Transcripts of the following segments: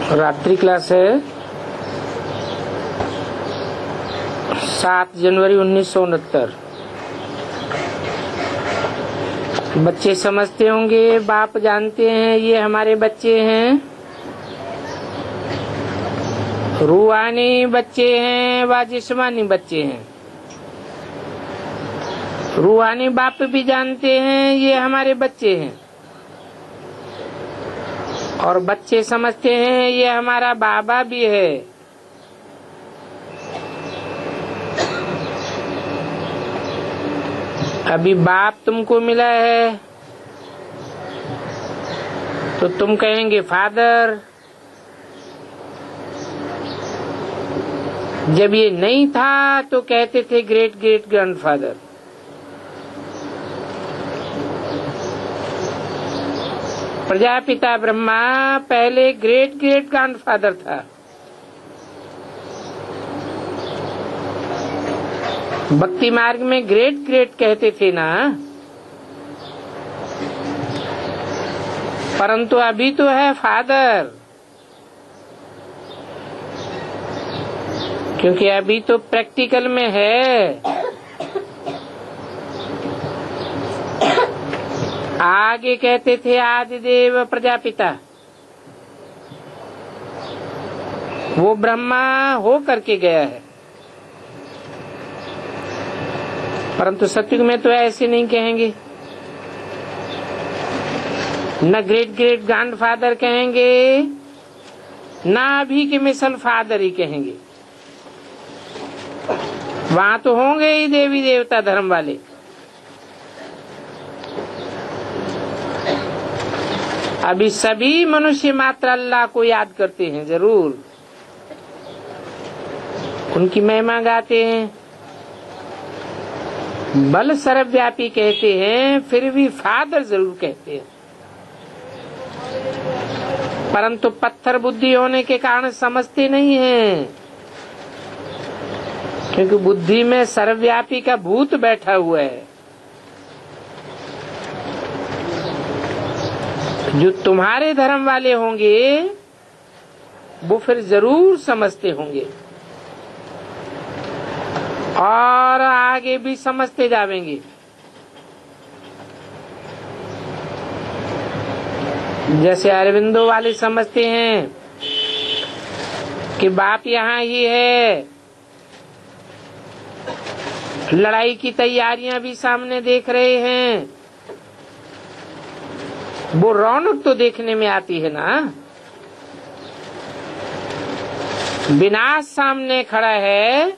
रात्रि क्लास है 7 जनवरी 1969। बच्चे समझते होंगे, बाप जानते हैं ये हमारे बच्चे हैं, रूहानी बच्चे हैं व जिस्मानी बच्चे हैं। रूहानी बाप भी जानते हैं ये हमारे बच्चे हैं, और बच्चे समझते हैं ये हमारा बाबा भी है। अभी बाप तुमको मिला है तो तुम कहेंगे फादर। जब ये नहीं था तो कहते थे great great grandfather. Prajapita Brahma पहले ग्रेट ग्रेट ग्रैंडफादर था। भक्ति मार्ग में ग्रेट ग्रेट कहते थे ना, परंतु अभी तो है फादर, क्योंकि अभी तो प्रैक्टिकल में है। आगे कहते थे आदिदेव प्रजापिता, वो ब्रह्मा हो करके गया है। परंतु सत्युग में तो ऐसे नहीं कहेंगे, न ग्रेट ग्रेट ग्रैंडफादर कहेंगे, ना अभी के मिसल फादर ही कहेंगे। वहां तो होंगे ही देवी देवता धर्म वाले। अभी सभी मनुष्य मात्र अल्लाह को याद करते हैं, जरूर उनकी महिमा गाते हैं, बल सर्वव्यापी कहते हैं, फिर भी फादर जरूर कहते हैं। परंतु पत्थर बुद्धि होने के कारण समझते नहीं हैं, क्योंकि बुद्धि में सर्वव्यापी का भूत बैठा हुआ है। जो तुम्हारे धर्म वाले होंगे वो फिर जरूर समझते होंगे और आगे भी समझते जाएंगे। जैसे अरविंदो वाले समझते हैं कि बाप यहाँ ही है, लड़ाई की तैयारियां भी सामने देख रहे हैं। वो रौनक तो देखने में आती है ना, विनाश सामने खड़ा है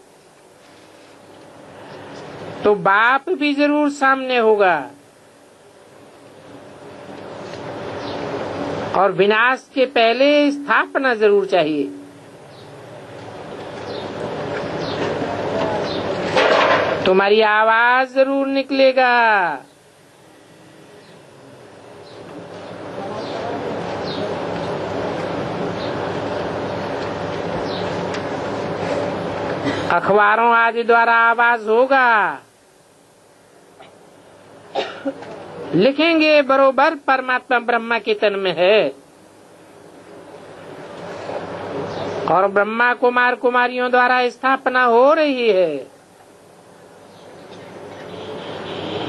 तो बाप भी जरूर सामने होगा, और विनाश के पहले स्थापना जरूर चाहिए। तुम्हारी आवाज जरूर निकलेगा। अखबारों आदि द्वारा आवाज होगा, लिखेंगे बरोबर परमात्मा ब्रह्मा के तन में है, और ब्रह्मा कुमार कुमारियों द्वारा स्थापना हो रही है,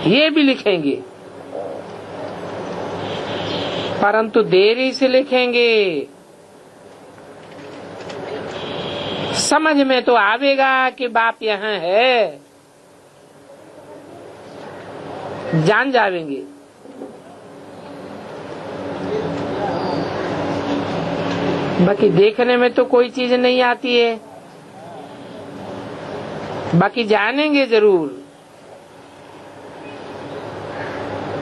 ये भी लिखेंगे। परंतु देरी से लिखेंगे, समझ में तो आवेगा कि बाप यहाँ है, जान जावेंगे। बाकी देखने में तो कोई चीज नहीं आती है, बाकी जानेंगे जरूर।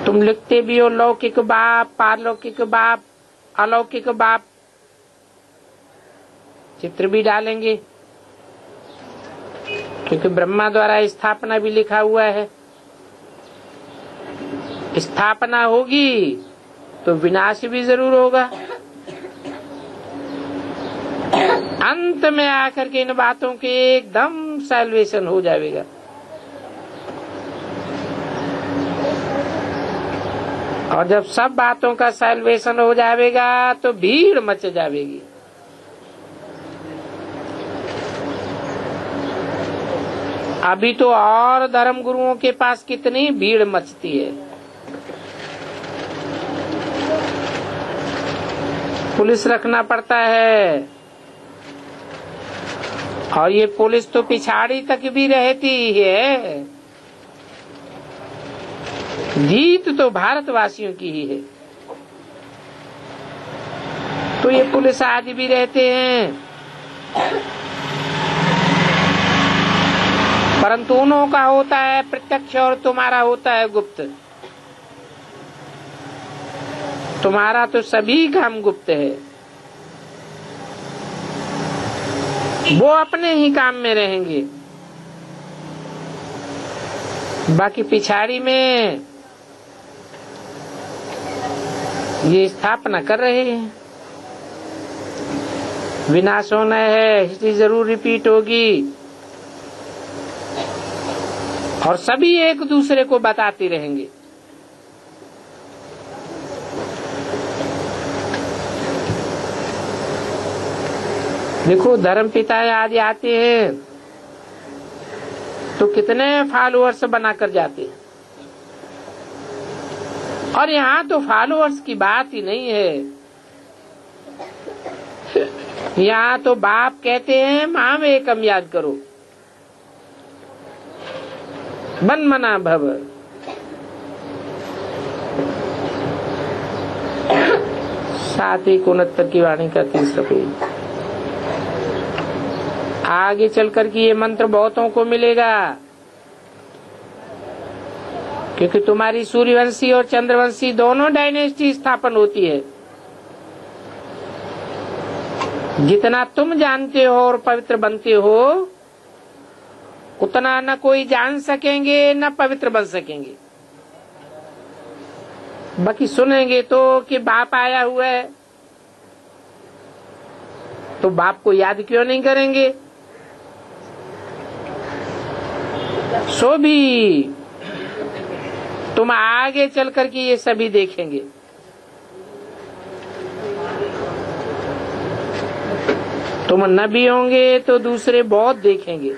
तुम लिखते भी हो लौकिक बाप, पारलौकिक बाप, अलौकिक बाप, चित्र भी डालेंगे, क्योंकि ब्रह्मा द्वारा स्थापना भी लिखा हुआ है। स्थापना होगी तो विनाश भी जरूर होगा। अंत में आकर के इन बातों के एकदम सॉल्वेशन हो जाएगा। और जब सब बातों का सैल्वेशन हो जाएगा तो भीड़ मच जाएगी। अभी तो और धर्म गुरुओं के पास कितनी भीड़ मचती है। पुलिस रखना पड़ता है, और ये पुलिस तो पिछाड़ी तक भी रहती है। जीत तो भारतवासियों की ही है, तो ये पुलिस आदि भी रहते हैं, परंतु उन्हों का होता है प्रत्यक्ष और तुम्हारा होता है गुप्त। तुम्हारा तो सभी काम गुप्त है, वो अपने ही काम में रहेंगे, बाकी पिछाड़ी में ये स्थापना कर रहे हैं। विनाश होना है, हिस्ट्री जरूर रिपीट होगी, और सभी एक दूसरे को बताते रहेंगे। देखो धर्मपिता आदि आते हैं तो कितने फॉलोअर्स बनाकर जाते हैं, और यहाँ तो फॉलोअर्स की बात ही नहीं है। यहाँ तो बाप कहते हैं माम एकम याद करो, मन मना भव। 7:69 की वाणी का 3 पेज। आगे चलकर के ये मंत्र बहुतों को मिलेगा, क्योंकि तुम्हारी सूर्यवंशी और चंद्रवंशी दोनों डायनेस्टी स्थापन होती है। जितना तुम जानते हो और पवित्र बनते हो, उतना न कोई जान सकेंगे न पवित्र बन सकेंगे। बाकी सुनेंगे तो कि बाप आया हुआ है, तो बाप को याद क्यों नहीं करेंगे। सो भी तुम आगे चल करके ये सभी देखेंगे। तुम नबी होंगे तो दूसरे बहुत देखेंगे,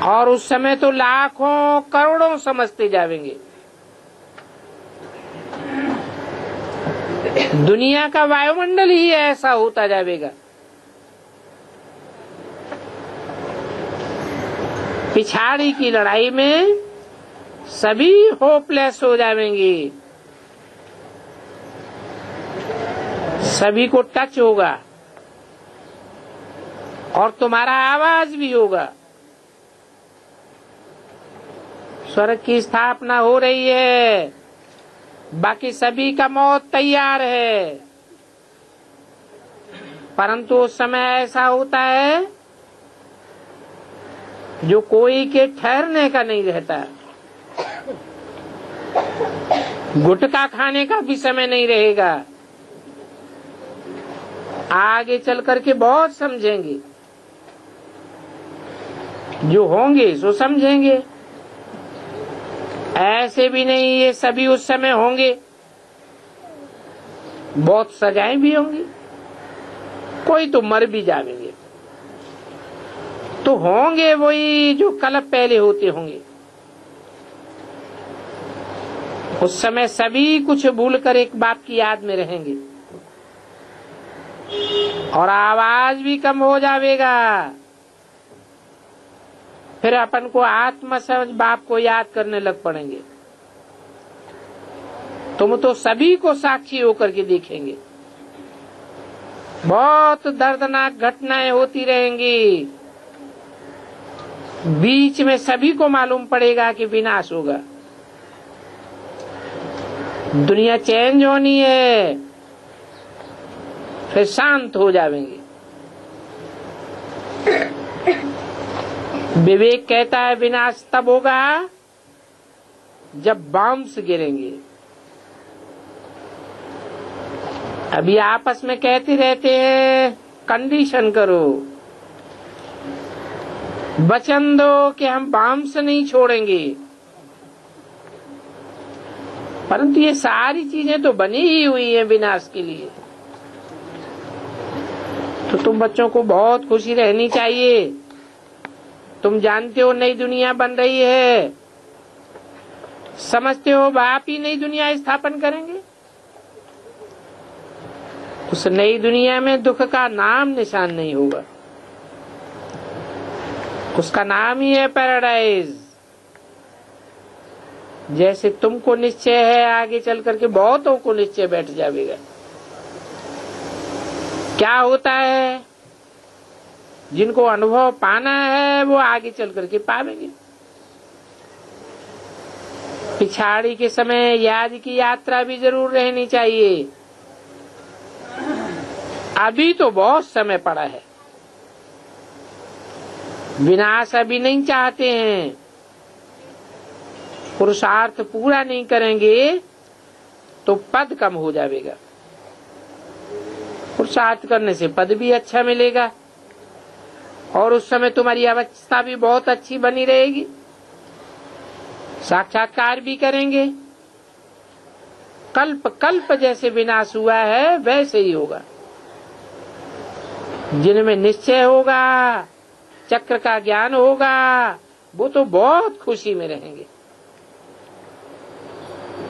और उस समय तो लाखों करोड़ों समझते जाएंगे। दुनिया का वायुमंडल ही ऐसा होता जाएगा। पिछाड़ी की लड़ाई में सभी होपलेस हो जाएंगे, सभी को टच होगा, और तुम्हारा आवाज भी होगा। स्वर्ग की स्थापना हो रही है, बाकी सभी का मौत तैयार है, परंतु उस समय ऐसा होता है जो कोई के ठहरने का नहीं रहता। गुटखा खाने का भी समय नहीं रहेगा। आगे चल करके बहुत समझेंगे, जो होंगे सो समझेंगे। ऐसे भी नहीं ये सभी उस समय होंगे, बहुत सजाएं भी होंगी, कोई तो मर भी जाएंगे, तो होंगे वही जो कल पहले होते होंगे। उस समय सभी कुछ भूलकर एक बाप की याद में रहेंगे, और आवाज भी कम हो जाएगा। फिर अपन को आत्मा समझ बाप को याद करने लग पड़ेंगे। तुम तो सभी को साक्षी होकर के देखेंगे। बहुत दर्दनाक घटनाएं होती रहेंगी, बीच में सभी को मालूम पड़ेगा कि विनाश होगा, दुनिया चेंज होनी है, फिर शांत हो जाएंगे। विवेक कहता है विनाश तब होगा जब बॉम्ब्स गिरेंगे। अभी आपस में कहते रहते हैं कंडीशन करो, वचन दो कि हम बॉम्ब्स नहीं छोड़ेंगे। परंतु ये सारी चीजें तो बनी ही हुई है विनाश के लिए। तो तुम बच्चों को बहुत खुशी रहनी चाहिए। तुम जानते हो नई दुनिया बन रही है, समझते हो बाप ही नई दुनिया स्थापन करेंगे। उस नई दुनिया में दुख का नाम निशान नहीं होगा, उसका नाम ही है पैराडाइज। जैसे तुमको निश्चय है, आगे चल करके बहुतों को निश्चय बैठ जाएगा। क्या होता है, जिनको अनुभव पाना है वो आगे चल करके पावेंगे। पिछाड़ी के समय याद की यात्रा भी जरूर रहनी चाहिए। अभी तो बहुत समय पड़ा है, विनाश अभी नहीं चाहते हैं। पुरुषार्थ पूरा नहीं करेंगे तो पद कम हो जाएगा। पुरुषार्थ करने से पद भी अच्छा मिलेगा और उस समय तुम्हारी अवस्था भी बहुत अच्छी बनी रहेगी। साक्षात्कार भी करेंगे। कल्प कल्प जैसे विनाश हुआ है वैसे ही होगा। जिनमें निश्चय होगा, चक्र का ज्ञान होगा, वो तो बहुत खुशी में रहेंगे।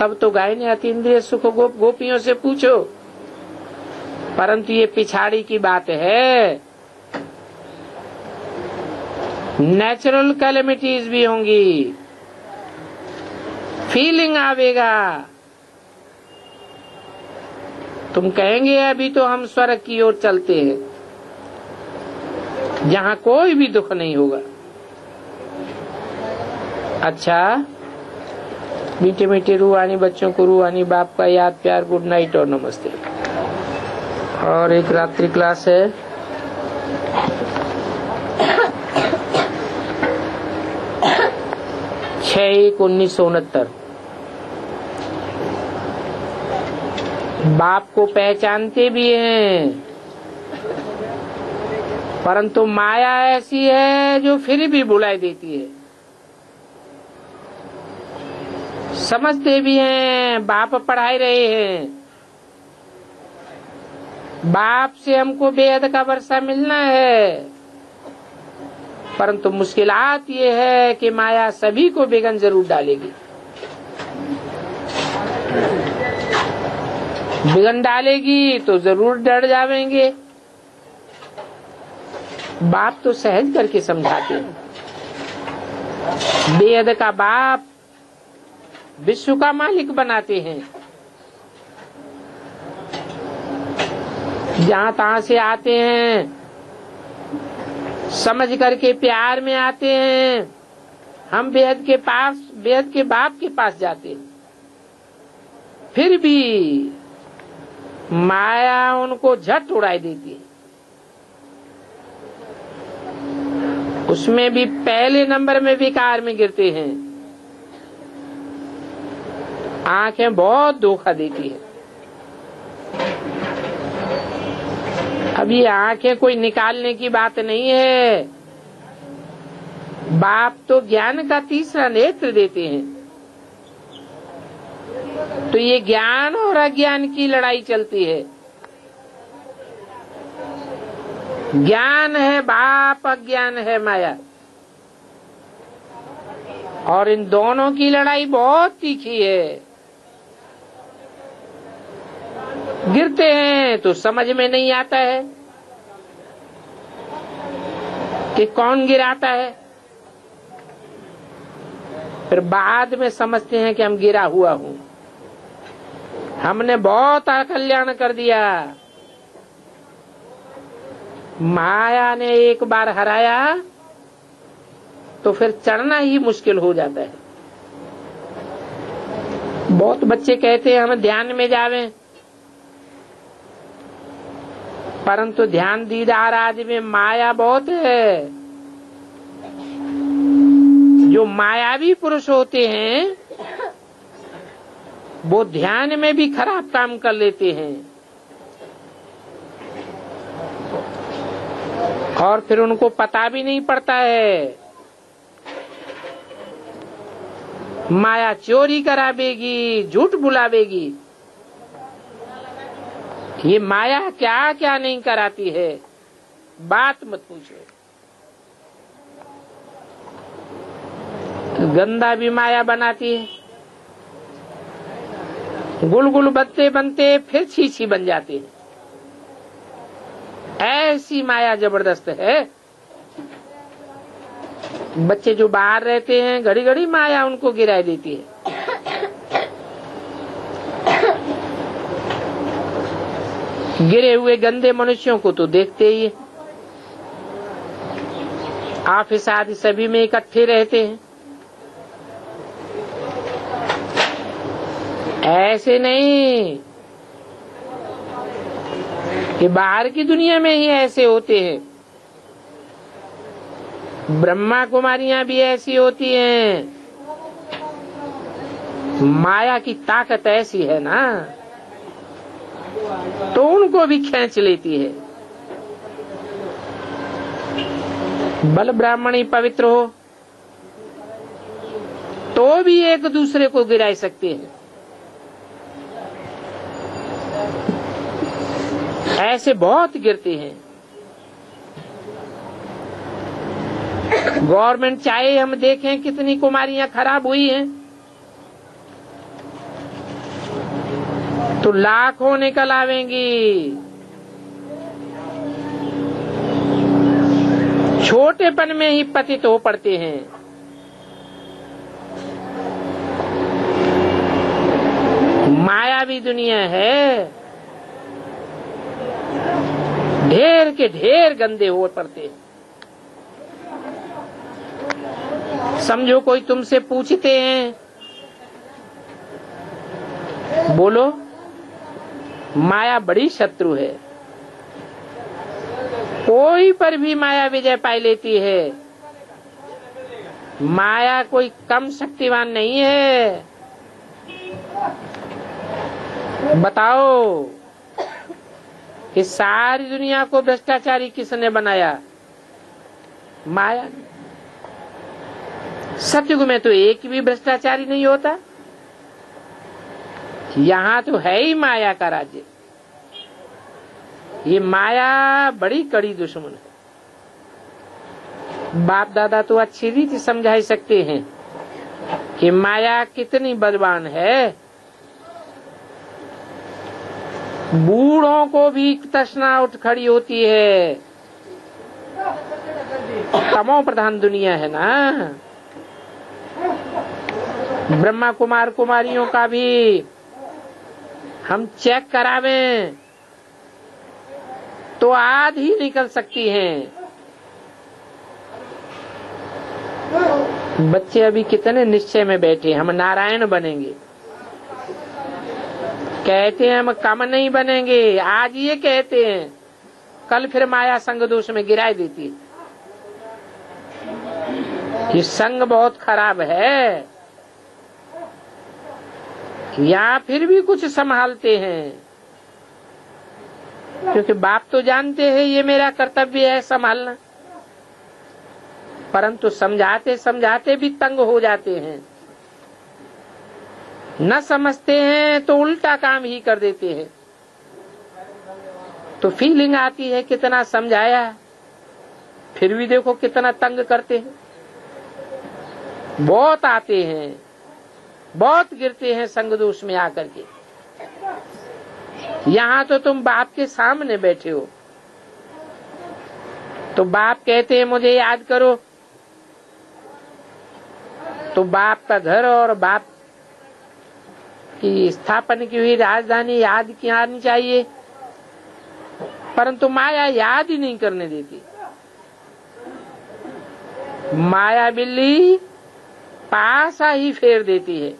तब तो गायने अतीन्द्रिय सुख गोपियों से पूछो। परंतु ये पिछाड़ी की बात है। नेचुरल कैलेमिटीज भी होंगी, फीलिंग आवेगा। तुम कहेंगे अभी तो हम स्वर्ग की ओर चलते हैं, जहाँ कोई भी दुख नहीं होगा। अच्छा, मीठे मीठे रूहानी बच्चों को रूहानी बाप का याद प्यार, गुड नाइट और नमस्ते। और एक रात्रि क्लास है 6/1/1969। बाप को पहचानते भी हैं, परंतु माया ऐसी है जो फिर भी बुलाई देती है। समझते भी हैं, बाप पढ़ाई रहे हैं, बाप से हमको बेहद का वर्षा मिलना है। परंतु मुश्किलात ये है कि माया सभी को बेगन जरूर डालेगी। बिगन डालेगी तो जरूर डर जावेंगे। बाप तो सहज करके समझाते हैं। बेहद का बाप विश्व का मालिक बनाते हैं। जहाँ तहाँ से आते हैं, समझ करके प्यार में आते हैं। हम बेहद के पास, बेहद के बाप के पास जाते हैं, फिर भी माया उनको झट उड़ाई देती है। उसमें भी पहले नंबर में विकार में गिरते हैं। आंखें बहुत धोखा देती है। अब ये आंखें कोई निकालने की बात नहीं है। बाप तो ज्ञान का तीसरा नेत्र देते हैं। तो ये ज्ञान और अज्ञान की लड़ाई चलती है। ज्ञान है बाप, अज्ञान है माया, और इन दोनों की लड़ाई बहुत तीखी है। गिरते हैं तो समझ में नहीं आता है कि कौन गिराता है। फिर बाद में समझते हैं कि हम गिरा हुआ हूँ, हमने बहुत अकल्याण कर दिया। माया ने एक बार हराया तो फिर चढ़ना ही मुश्किल हो जाता है। बहुत बच्चे कहते हैं हम ध्यान में जावें, परंतु ध्यान दीदार आदि में माया बहुत है। जो मायावी पुरुष होते हैं वो ध्यान में भी खराब काम कर लेते हैं और फिर उनको पता भी नहीं पड़ता है। माया चोरी करावेगी, झूठ बुलावेगी। ये माया क्या क्या नहीं कराती है, बात मत पूछो। गंदा भी माया बनाती है, गुलगुल बनते बनते फिर छीछी बन जाते हैं। ऐसी माया जबरदस्त है। बच्चे जो बाहर रहते हैं, घड़ी घड़ी माया उनको गिरा देती है। गिरे हुए गंदे मनुष्यों को तो देखते ही है। ऑफिस आदि सभी में इकट्ठे रहते हैं। ऐसे नहीं कि बाहर की दुनिया में ही ऐसे होते हैं। ब्रह्मा कुमारियां भी ऐसी होती हैं। माया की ताकत ऐसी है ना, तो उनको भी खींच लेती है। बल ब्राह्मणी पवित्र हो तो भी एक दूसरे को गिरा सकते हैं। ऐसे बहुत गिरते हैं। गवर्नमेंट चाहे हम देखें कितनी कुमारियां खराब हुई हैं, तो लाखों निकल आवेंगी। छोटेपन में ही पतित हो पड़ते हैं। मायावी दुनिया है, ढेर के ढेर गंदे हो पड़ते हैं। समझो कोई तुमसे पूछते हैं, बोलो माया बड़ी शत्रु है। कोई पर भी माया विजय पाई लेती है। माया कोई कम शक्तिवान नहीं है। बताओ कि सारी दुनिया को भ्रष्टाचारी किसने बनाया? माया ने। सतयुग में तो एक भी भ्रष्टाचारी नहीं होता। यहाँ तो है ही माया का राज्य। ये माया बड़ी कड़ी दुश्मन है। बाप दादा तो अच्छी रीति समझा ही सकते हैं कि माया कितनी बलवान है। बूढ़ों को भी तृष्णा उठ खड़ी होती है। तमो प्रधान दुनिया है ना। ब्रह्मा कुमार कुमारियों का भी हम चेक करावें तो आधी निकल सकती हैं। बच्चे अभी कितने निश्चय में बैठे, हम नारायण बनेंगे। कहते हैं हम कम नहीं बनेंगे। आज ये कहते हैं, कल फिर माया संग दोष में गिराई देती है। ये संग बहुत खराब है। या फिर भी कुछ संभालते हैं, क्योंकि बाप तो जानते हैं ये मेरा कर्तव्य है संभालना, परंतु समझाते समझाते भी तंग हो जाते हैं। न समझते हैं तो उल्टा काम ही कर देते हैं। तो फीलिंग आती है कितना समझाया, फिर भी देखो कितना तंग करते हैं। बहुत आते हैं, बहुत गिरते हैं संग दोष में आकर के। यहाँ तो तुम बाप के सामने बैठे हो, तो बाप कहते हैं मुझे याद करो, तो बाप का घर और बाप की स्थापन की हुई राजधानी याद की आनी चाहिए, परंतु माया याद ही नहीं करने देती। माया बिल्ली पासा ही फेर देती है।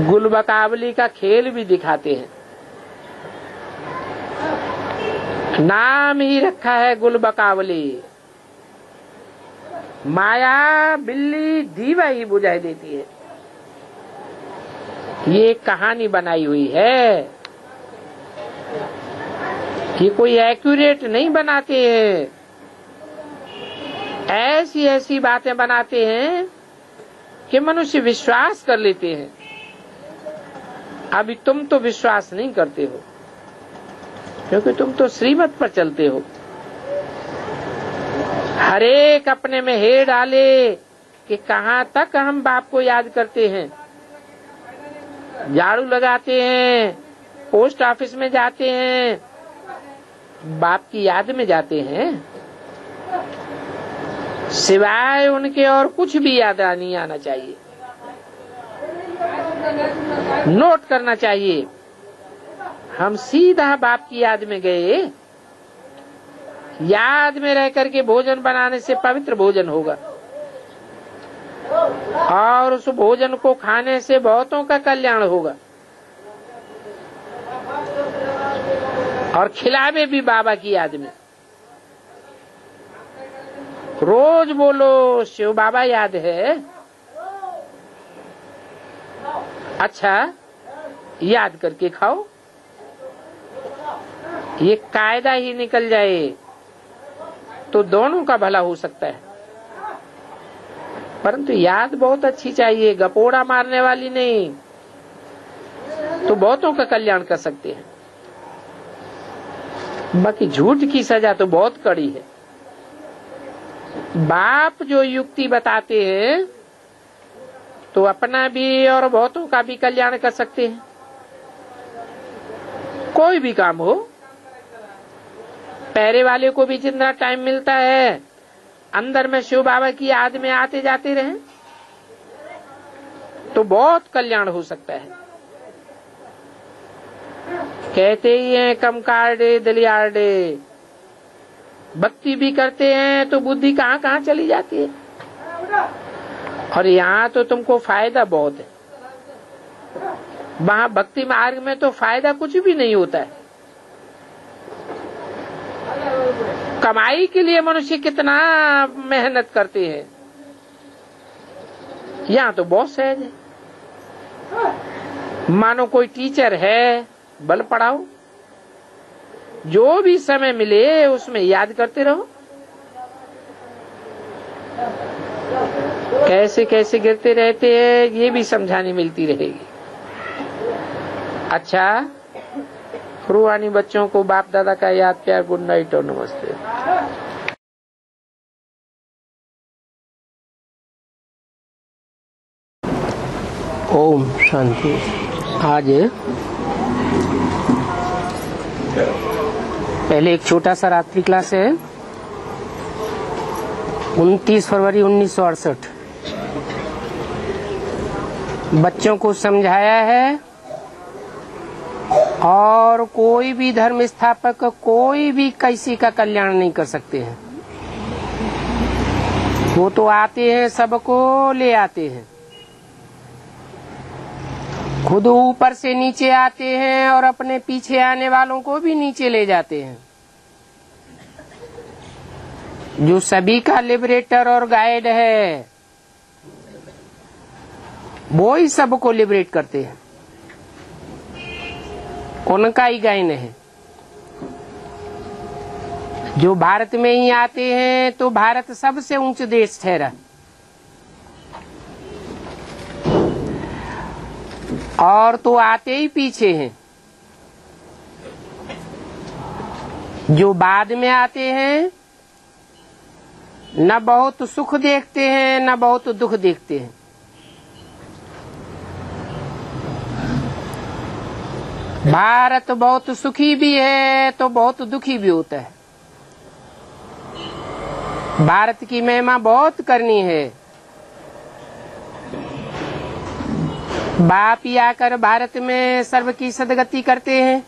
गुलबकावली का खेल भी दिखाते हैं। नाम ही रखा है गुलबकावली। माया बिल्ली दीवा ही बुझाई देती है। ये कहानी बनाई हुई है, ये कोई एक्यूरेट नहीं बनाते हैं। ऐसी ऐसी बातें बनाते हैं कि मनुष्य विश्वास कर लेते हैं। अभी तुम तो विश्वास नहीं करते हो, क्योंकि तुम तो श्रीमत पर चलते हो। हर एक अपने में हेर डाले कि कहाँ तक हम बाप को याद करते हैं। झाड़ू लगाते हैं, पोस्ट ऑफिस में जाते हैं, बाप की याद में जाते हैं, सिवाय उनके और कुछ भी याद नहीं आना चाहिए। नोट करना चाहिए, हम सीधा बाप की याद में गए। याद में रह करके भोजन बनाने से पवित्र भोजन होगा, और उस भोजन को खाने से बहुतों का कल्याण होगा। और खिलावे भी बाबा की याद में। रोज बोलो शिव बाबा याद है। अच्छा, याद करके खाओ। ये कायदा ही निकल जाए तो दोनों का भला हो सकता है। परंतु याद बहुत अच्छी चाहिए, गपोड़ा मारने वाली नहीं, तो बहुतों का कल्याण कर सकते हैं। बाकी झूठ की सजा तो बहुत कड़ी है। बाप जो युक्ति बताते हैं तो अपना भी और बहुतों का भी कल्याण कर सकते हैं। कोई भी काम हो, पहरे वाले को भी जितना टाइम मिलता है अंदर में शिव बाबा की याद में आते जाते रहे तो बहुत कल्याण हो सकता है। कहते ही हैं कम कार्डे दलियार्डे, भक्ति भी करते हैं तो बुद्धि कहाँ कहाँ चली जाती है। और यहाँ तो तुमको फायदा बहुत है, वहाँ भक्ति मार्ग में तो फायदा कुछ भी नहीं होता है। कमाई के लिए मनुष्य कितना मेहनत करते हैं, यहाँ तो बहुत सहज है। मानो कोई टीचर है, बल पढ़ाओ, जो भी समय मिले उसमें याद करते रहो। कैसे कैसे गिरते रहते हैं ये भी समझानी मिलती रहेगी। अच्छा, रूहानी बच्चों को बाप दादा का याद प्यार, गुड नाइट और नमस्ते। ओम शांति। आज पहले एक छोटा सा रात्रि क्लास है। 29 फरवरी 1968 बच्चों को समझाया है। और कोई भी धर्म स्थापक कोई भी किसी का कल्याण नहीं कर सकते हैं। वो तो आते हैं, सबको ले आते हैं, खुद ऊपर से नीचे आते हैं और अपने पीछे आने वालों को भी नीचे ले जाते हैं। जो सभी का लिबरेटर और गाइड है वो ही सबको लिबरेट करते हैं, उनका ही गायन है। जो भारत में ही आते हैं तो भारत सबसे ऊंच देश ठहरा, और तो आते ही पीछे हैं। जो बाद में आते हैं न बहुत सुख देखते हैं न बहुत दुख देखते हैं। भारत बहुत सुखी भी है तो बहुत दुखी भी होता है। भारत की महिमा बहुत करनी है। बाप ही आकर भारत में सर्व की सदगति करते हैं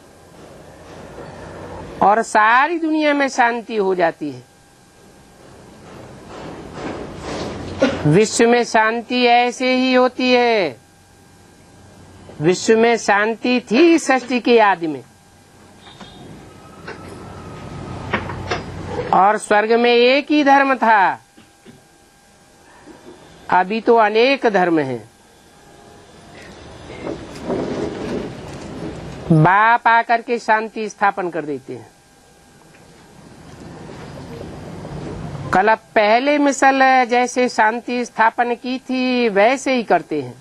और सारी दुनिया में शांति हो जाती है। विश्व में शांति ऐसे ही होती है। विश्व में शांति थी सृष्टि के आदि में, और स्वर्ग में एक ही धर्म था। अभी तो अनेक धर्म हैं। बाप आकर के शांति स्थापन कर देते हैं। कल पहले मिसल जैसे शांति स्थापन की थी वैसे ही करते हैं।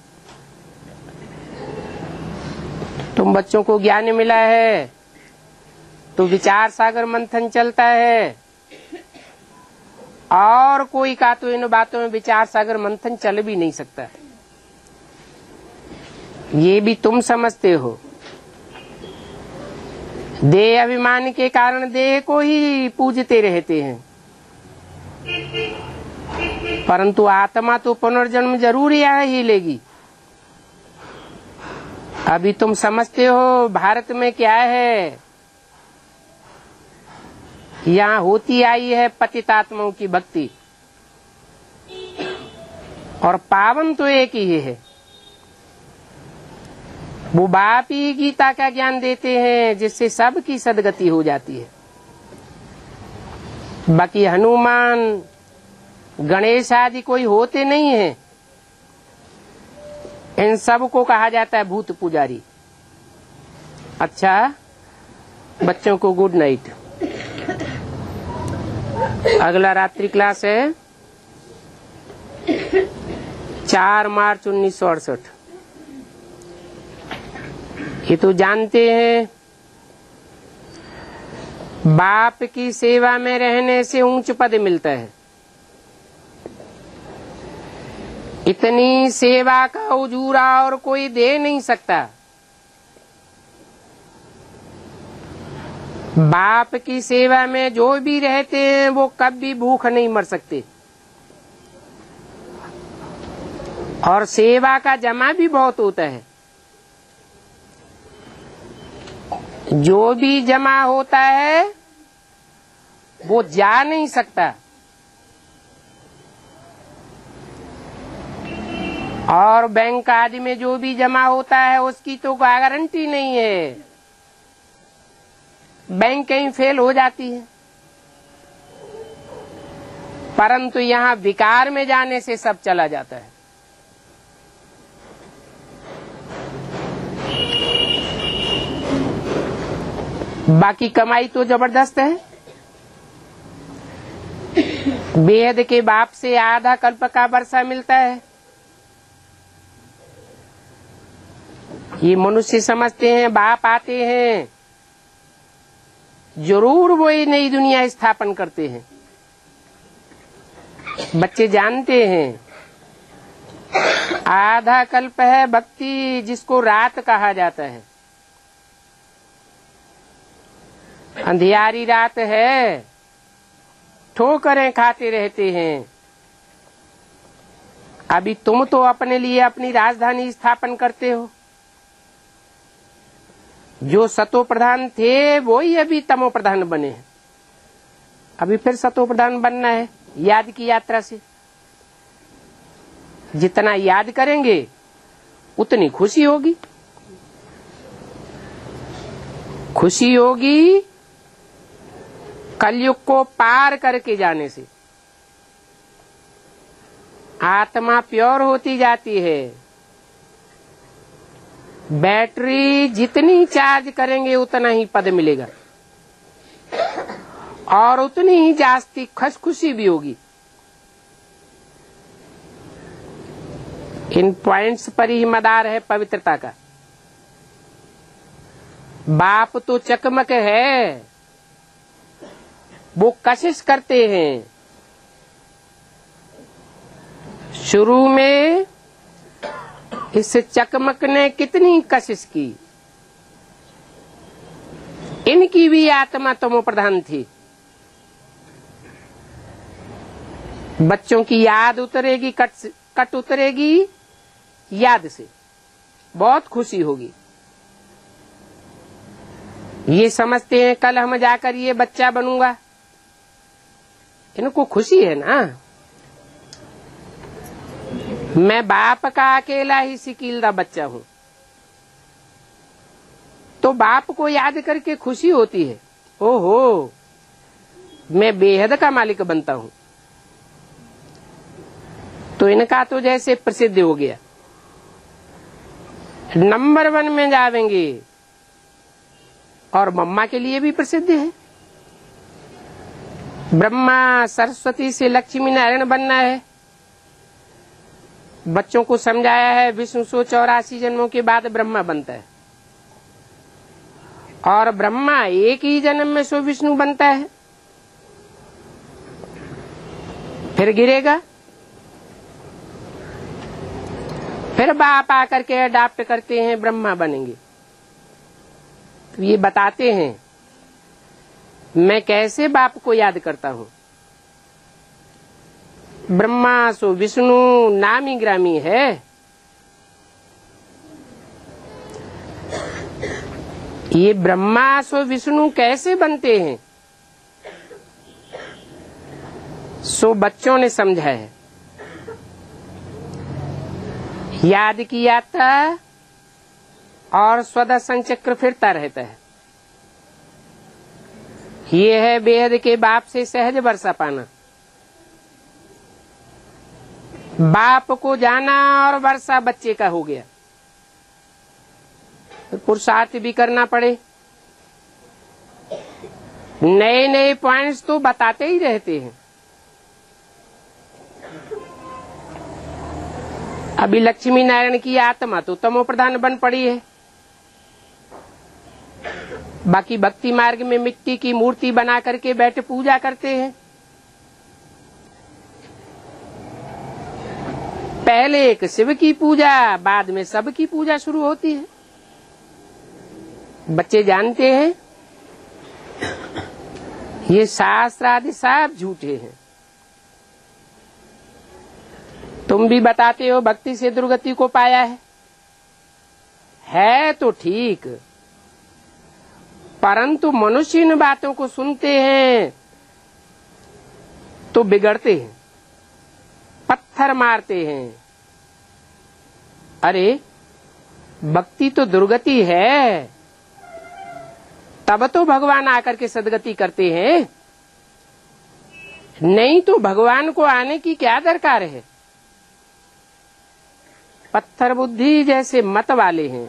तुम बच्चों को ज्ञान मिला है तो विचार सागर मंथन चलता है, और कोई का तो इन बातों में विचार सागर मंथन चल भी नहीं सकता। ये भी तुम समझते हो। देह अभिमान के कारण देह को ही पूजते रहते हैं, परंतु आत्मा तो पुनर्जन्म जरूर यहाँ ही लेगी। अभी तुम समझते हो भारत में क्या है, यहाँ होती आई है पतितात्माओं की भक्ति, और पावन तो एक ही है। वो बाप ही गीता का ज्ञान देते हैं जिससे सबकी सदगति हो जाती है। बाकी हनुमान गणेश आदि कोई होते नहीं हैं। इन सब को कहा जाता है भूत पुजारी। अच्छा, बच्चों को गुड नाइट। अगला रात्रि क्लास है 4 मार्च 1968। ये तो जानते हैं बाप की सेवा में रहने से ऊंच पद मिलता है। इतनी सेवा का उजूरा और कोई दे नहीं सकता। बाप की सेवा में जो भी रहते हैं वो कभी भूख नहीं मर सकते, और सेवा का जमा भी बहुत होता है। जो भी जमा होता है वो जा नहीं सकता, और बैंक आदि में जो भी जमा होता है उसकी तो गारंटी नहीं है, बैंक कहीं फेल हो जाती है। परंतु यहाँ विकार में जाने से सब चला जाता है। बाकी कमाई तो जबरदस्त है। बेहद के बाप से आधा कल्प का वर्षा मिलता है। ये मनुष्य समझते हैं बाप आते हैं जरूर वो ही नई दुनिया स्थापन करते हैं। बच्चे जानते हैं आधा कल्प है भक्ति, जिसको रात कहा जाता है। अंधियारी रात है, ठोकरें खाते रहते हैं। अभी तुम तो अपने लिए अपनी राजधानी स्थापन करते हो। जो सतो प्रधान थे वो ही अभी तमो प्रधान बने हैं। अभी फिर सतो प्रधान बनना है याद की यात्रा से। जितना याद करेंगे उतनी खुशी होगी। खुशी होगी कलयुग को पार करके जाने से। आत्मा प्योर होती जाती है। बैटरी जितनी चार्ज करेंगे उतना ही पद मिलेगा, और उतनी ही जास्ती खुशी भी होगी। इन पॉइंट्स पर ही मदार है पवित्रता का। बाप तो चकमक है, वो कशिश करते हैं। शुरू में इस चकमक ने कितनी कशिश की। इनकी भी आत्मा तमो प्रधान थी। बच्चों की याद उतरेगी, कट उतरेगी याद से, बहुत खुशी होगी। ये समझते हैं कल हम जाकर ये बच्चा बनूंगा। इनको खुशी है ना, मैं बाप का अकेला ही सिकीलदा बच्चा हूँ, तो बाप को याद करके खुशी होती है। ओहो, मैं बेहद का मालिक बनता हूँ। तो इनका तो जैसे प्रसिद्ध हो गया, नंबर 1 में जावेंगे, और मम्मा के लिए भी प्रसिद्ध है। ब्रह्मा सरस्वती से लक्ष्मी नारायण बनना है। बच्चों को समझाया है विष्णु 184 जन्मों के बाद ब्रह्मा बनता है, और ब्रह्मा एक ही जन्म में सो विष्णु बनता है, फिर गिरेगा, फिर बाप आकर के अडॉप्ट करते हैं, ब्रह्मा बनेंगे। तो ये बताते हैं मैं कैसे बाप को याद करता हूँ। ब्रह्मा सो विष्णु नामी ग्रामी है। ये ब्रह्मा सो विष्णु कैसे बनते हैं, सो बच्चों ने समझा है। याद किया था और स्वदर्शन चक्र फिरता रहता है। ये है बेहद के बाप से सहज वर्षा पाना। बाप को जाना और वर्षा बच्चे का हो गया। तो पुरुषार्थ भी करना पड़े। नए नए पॉइंट्स तो बताते ही रहते हैं। अभी लक्ष्मी नारायण की आत्मा तो तमो प्रधान बन पड़ी है। बाकी भक्ति मार्ग में मिट्टी की मूर्ति बना करके बैठे पूजा करते हैं। पहले एक शिव की पूजा, बाद में सब की पूजा शुरू होती है। बच्चे जानते हैं ये शास्त्र आदि सब झूठे हैं। तुम भी बताते हो भक्ति से दुर्गति को पाया है तो ठीक, परंतु मनुष्य इन बातों को सुनते हैं तो बिगड़ते हैं, पत्थर मारते हैं। अरे भक्ति तो दुर्गति है, तब तो भगवान आकर के सदगति करते हैं, नहीं तो भगवान को आने की क्या दरकार है। पत्थर बुद्धि जैसे मत वाले हैं,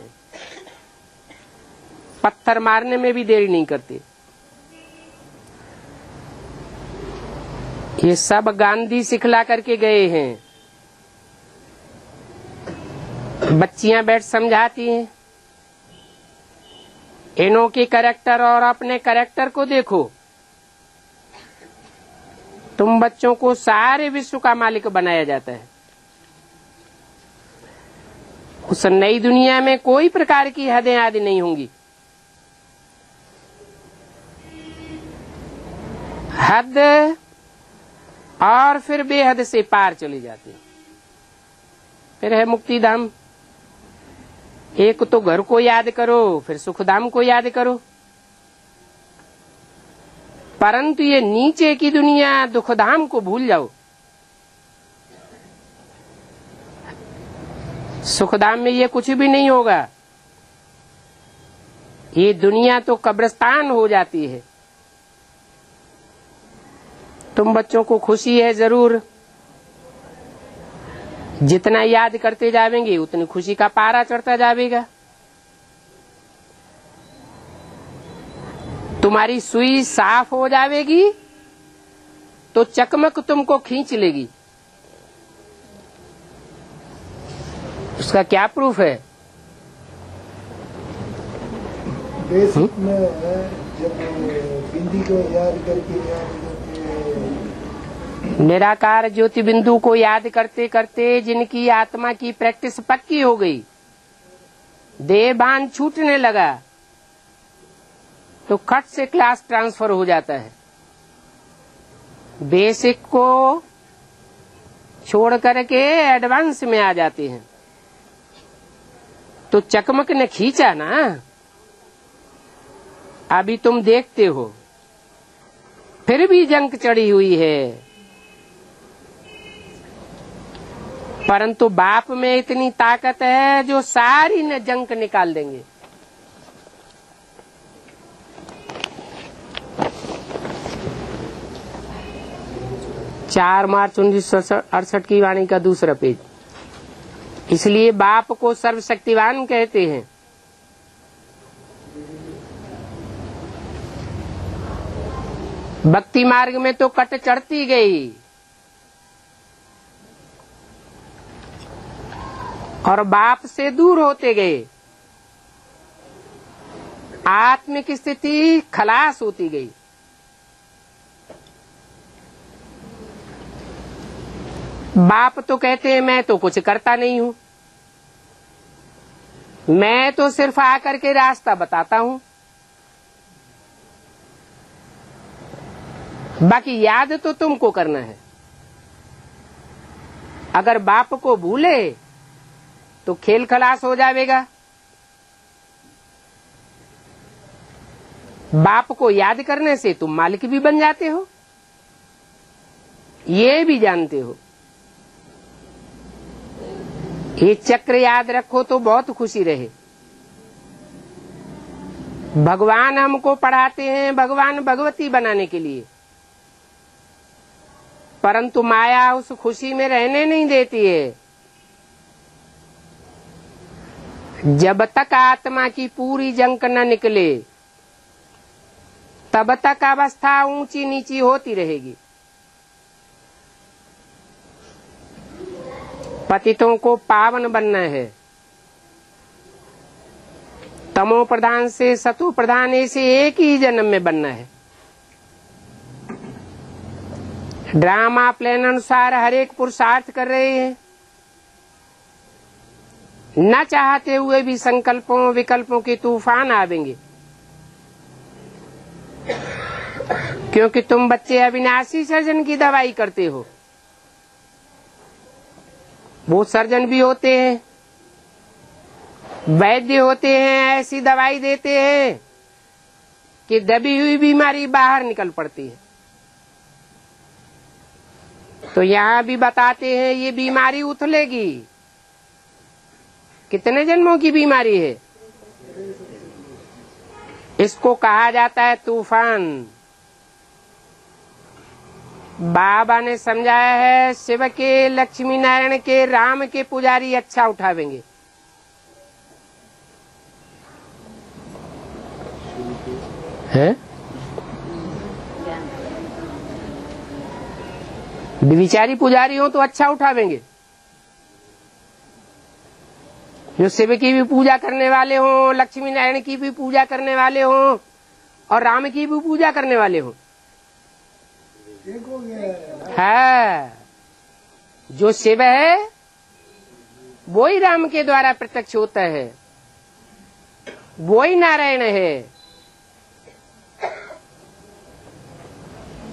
पत्थर मारने में भी देरी नहीं करते। ये सब गांधी सिखला करके गए हैं। बच्चियां बैठ समझाती हैं। इनों के कैरेक्टर और अपने कैरेक्टर को देखो। तुम बच्चों को सारे विश्व का मालिक बनाया जाता है। उस नई दुनिया में कोई प्रकार की हदें आदि नहीं होंगी। हद और फिर बेहद से पार चली जाती। फिर है मुक्ति धाम। एक तो घर को याद करो, फिर सुखधाम को याद करो। परंतु ये नीचे की दुनिया दुखधाम को भूल जाओ। सुखधाम में ये कुछ भी नहीं होगा। ये दुनिया तो कब्रिस्तान हो जाती है। तुम बच्चों को खुशी है जरूर, जितना याद करते जाएंगे उतनी खुशी का पारा चढ़ता जाएगा। तुम्हारी सुई साफ हो जाएगी तो चकमक तुमको खींच लेगी। उसका क्या प्रूफ है? बेसिक में जब बिंदी को याद करके निराकार ज्योति बिंदु को याद करते करते जिनकी आत्मा की प्रैक्टिस पक्की हो गई, देहभान छूटने लगा, तो खट से क्लास ट्रांसफर हो जाता है। बेसिक को छोड़ करके एडवांस में आ जाते हैं। तो चकमक ने खींचा ना, अभी तुम देखते हो फिर भी जंक चढ़ी हुई है। परंतु बाप में इतनी ताकत है जो सारी न जंक निकाल देंगे। चार मार्च 1968 की वाणी का दूसरा पेज। इसलिए बाप को सर्वशक्तिवान कहते हैं। भक्ति मार्ग में तो कट चढ़ती गई और बाप से दूर होते गए, आत्मिक स्थिति खलास होती गई। बाप तो कहते हैं मैं तो कुछ करता नहीं हूं, मैं तो सिर्फ आकर के रास्ता बताता हूं, बाकी याद तो तुमको करना है। अगर बाप को भूले तो खेल खलास हो जाएगा। बाप को याद करने से तुम मालिक भी बन जाते हो, ये भी जानते हो। ये चक्र याद रखो तो बहुत खुशी रहे। भगवान हमको पढ़ाते हैं भगवान भगवती बनाने के लिए, परंतु माया उस खुशी में रहने नहीं देती है। जब तक आत्मा की पूरी जंक न निकले तब तक अवस्था ऊंची नीची होती रहेगी। पतितों को पावन बनना है, तमो प्रधान से सतो प्रधान ऐसे एक ही जन्म में बनना है। ड्रामा प्लान अनुसार हर एक पुरुषार्थ कर रहे हैं, न चाहते हुए भी संकल्पों विकल्पों के तूफान आवेंगे, क्योंकि तुम बच्चे अविनाशी सर्जन की दवाई करते हो। वो सर्जन भी होते हैं, वैद्य होते हैं, ऐसी दवाई देते हैं कि दबी हुई बीमारी बाहर निकल पड़ती है। तो यहाँ भी बताते हैं ये बीमारी उथलेगी। कितने जन्मों की बीमारी है? इसको कहा जाता है तूफान। बाबा ने समझाया है शिव के, लक्ष्मी नारायण के, राम के पुजारी अच्छा उठावेंगे। है विचारी पुजारी हो तो अच्छा उठावेंगे। जो शिव की भी पूजा करने वाले हो, लक्ष्मी नारायण की भी पूजा करने वाले हो और राम की भी पूजा करने वाले हो, है जो शिव है वो ही राम के द्वारा प्रत्यक्ष होता है, वो ही नारायण है।